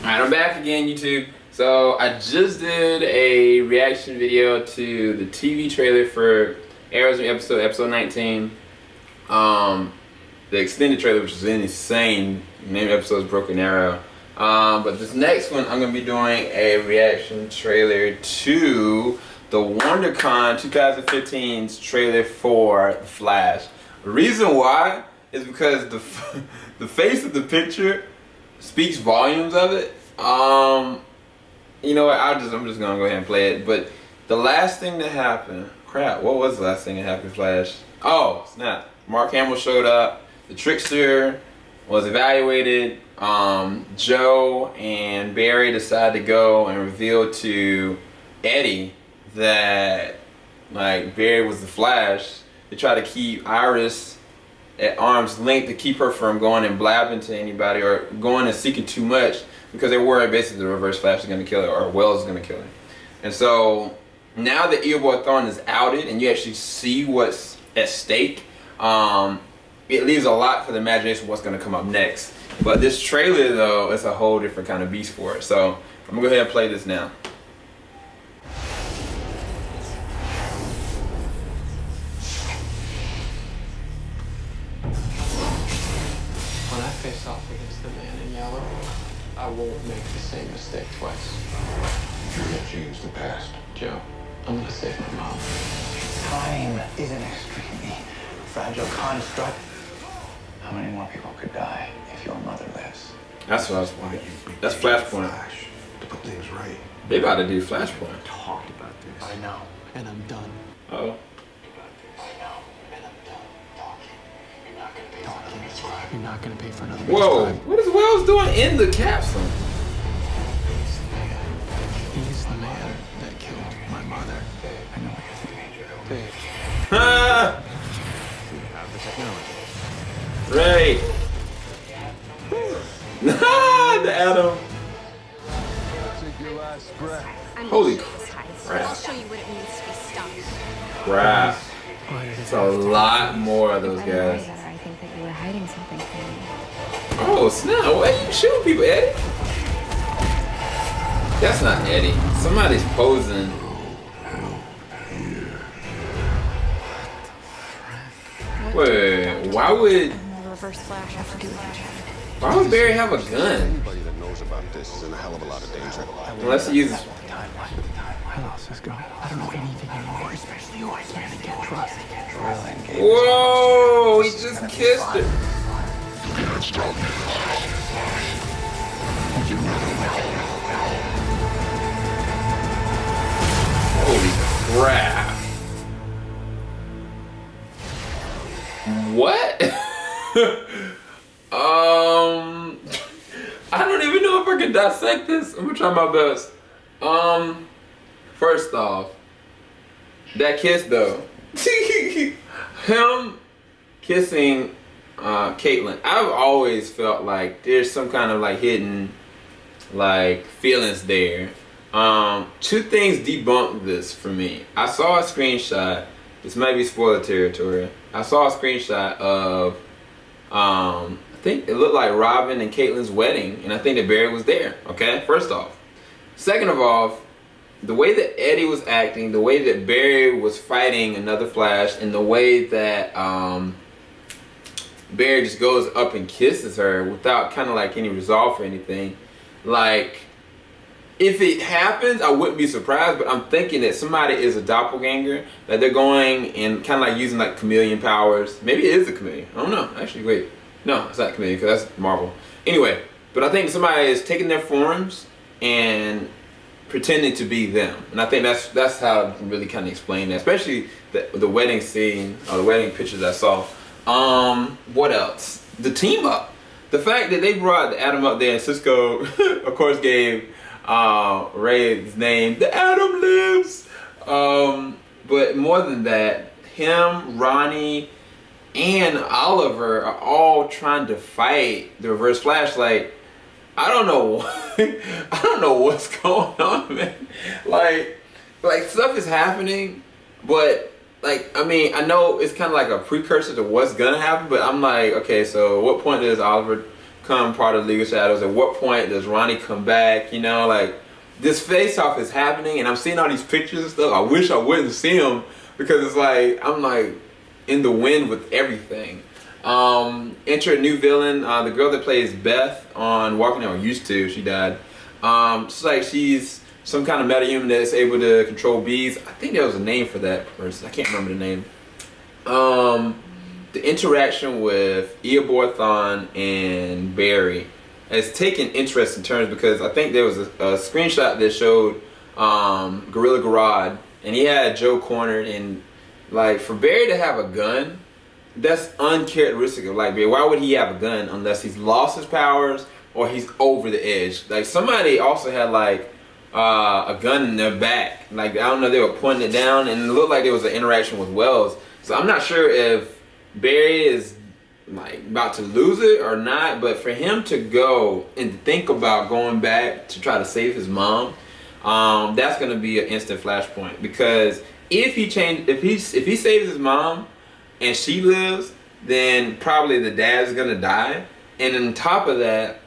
Alright, I'm back again, YouTube. So I just did a reaction video to the TV trailer for Arrow's new episode 19. The extended trailer, which is insane. The name of the episode is Broken Arrow. But this next one, I'm going to be doing a reaction trailer to the WonderCon 2015's trailer for The Flash. The reason why is because the face of the picture speaks volumes of it. You know what? I'm just gonna go ahead and play it. But the last thing that happened, crap, what was the last thing that happened, Flash? Oh, snap! Mark Hamill showed up. The Trickster was evaluated. Joe and Barry decided to go and reveal to Eddie that Barry was the Flash. They tried to keep Iris at arm's length to keep her from going and blabbing to anybody or going and seeking too much, because they were basically the Reverse Flash is going to kill her, or Wells is going to kill her. And so now that Evil Boy Thawne is outed and you actually see what's at stake, it leaves a lot for the imagination of what's going to come up next. But this trailer, though, is a whole different kind of beast for it. So I'm going to go ahead and play this now. When I face off against the man in yellow, I won't make the same mistake twice. You can't change the past. Joe, I'm gonna save my mom. Time is an extremely fragile construct. How many more people could die if your mother lives? That's what I was wondering. That's Flashpoint. Flash, to put things right. They about to do Flashpoint. Talked about this. I know, and I'm done. Uh-oh. You're not gonna pay for another. Whoa! What is Wells doing in the capsule? He's the man that killed my mother. I know what you're thinking. Dave, Ah! we have the technology. Right. The Atom. Take your last breath. Holy crap. crap. I'll show you what it means to be stuck. Crap. It's a lot more of those guys. I think that you were hiding something from me. Oh snap! Why are you shooting people, Eddie? That's not Eddie. Somebody's posing. Wait, why would Reverse Flash have to do with each other? why would Barry have a gun? Anybody that knows about this is in a hell of a lot of danger. Unless he uses. I lost this girl. I don't know anything anymore. Especially you. I can't trust. Whoa! He just kissed her. Holy crap! What? I don't even know if I can dissect this. I'm gonna try my best. First off, that kiss though. Him kissing Caitlin. I've always felt like there's some kind of hidden feelings there. Two things debunked this for me. I saw a screenshot. This might be spoiler territory. I saw a screenshot of I think it looked like Robin and Caitlin's wedding, and I think that Barry was there. Okay, first off. Second of all, the way that Eddie was acting, the way that Barry was fighting another Flash, and the way that Barry just goes up and kisses her without kind of any resolve or anything. If it happens, I wouldn't be surprised, but I'm thinking that somebody is a doppelganger, that they're going and kind of using chameleon powers. Maybe it is a chameleon. I don't know. Actually, wait. No, it's not chameleon because that's Marvel. Anyway, but I think somebody is taking their forms and pretending to be them, and I think that's how I can really kind of explain that, especially the wedding scene or the wedding pictures I saw. What else? The team up, the fact that they brought the Atom up there, and Cisco of course gave Ray his name, the Atom lives. But more than that, him, Ronnie, and Oliver are all trying to fight the Reverse Flash. I don't know. I don't know what's going on, man. Stuff is happening, but I mean, I know it's kind of a precursor to what's gonna happen. But I'm okay, so what point does Oliver become part of the League of Shadows? At what point does Ronnie come back? You know, like, this face-off is happening, and I'm seeing all these pictures and stuff. I wish I wouldn't see them, because it's like, I'm like in the wind with everything. Enter a new villain, the girl that plays Beth on Walking Dead, or used to, she died. It's like she's some kind of metahuman that's able to control bees. I think there was a name for that person. I can't remember the name. The interaction with Eoborthon and Barry has taken interesting turns, because I think there was a screenshot that showed Gorilla Grodd, and he had Joe cornered, and like, for Barry to have a gun, that's uncharacteristic of like Barry. Why would he have a gun unless he's lost his powers or he's over the edge? Like, somebody also had like a gun in their back. Like, I don't know, they were pointing it down, and it looked like there was an interaction with Wells. So I'm not sure if Barry is like about to lose it or not, but for him to go and think about going back to try to save his mom, that's gonna be an instant flashpoint. Because if he saves his mom and she lives, then probably the dad's gonna die, and on top of that,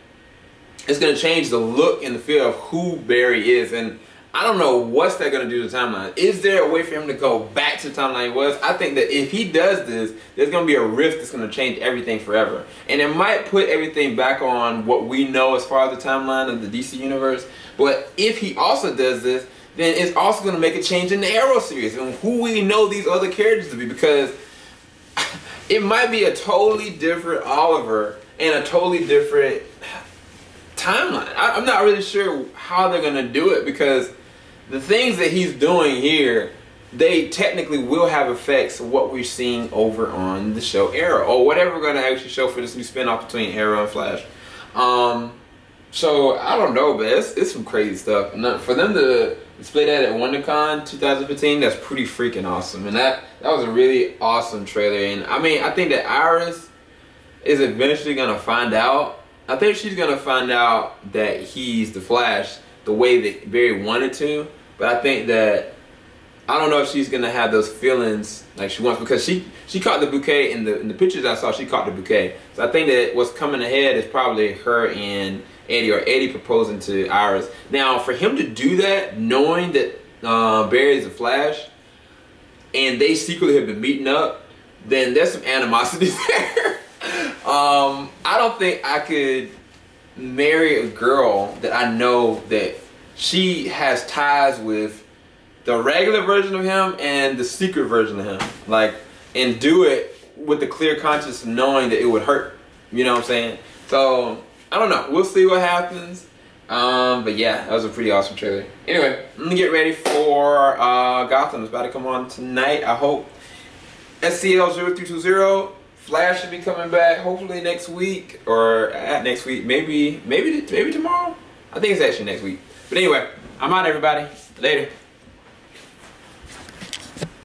it's gonna change the look and the feel of who Barry is. And I don't know what's that gonna do to the timeline. Is there a way for him to go back to the timeline he was? I think that if he does this, there's gonna be a rift that's gonna change everything forever, and it might put everything back on what we know as far as the timeline of the DC universe. But if he also does this, then it's also gonna make a change in the Arrow series and who we know these other characters to be, because it might be a totally different Oliver and a totally different timeline. I'm not really sure how they're gonna do it, because the things that he's doing here, they technically will have effects of what we're seeing over on the show Arrow, or whatever we're gonna actually show for this new spinoff between Arrow and Flash. So I don't know, but it's some crazy stuff. And for them to display that at WonderCon 2015, that's pretty freaking awesome. And that was a really awesome trailer. And I mean, I think that Iris is eventually gonna find out. I think she's gonna find out that he's the Flash the way that Barry wanted to, but I think that, I don't know if she's gonna have those feelings like she wants, because she caught the bouquet in the pictures I saw. She caught the bouquet, so I think that what's coming ahead is probably her and Eddie, or Eddie proposing to Iris. Now, for him to do that, knowing that Barry's the Flash, and they secretly have been meeting up, then there's some animosity there. I don't think I could marry a girl that I know that she has ties with the regular version of him and the secret version of him, like, and do it with the clear conscience of knowing that it would hurt. You know what I'm saying? So I don't know. We'll see what happens. But yeah, that was a pretty awesome trailer. Anyway, let me get ready for Gotham. It's about to come on tonight, I hope. SCL 0320. Flash should be coming back hopefully next week, or at next week, maybe tomorrow. I think it's actually next week. But anyway, I'm out, everybody. Later.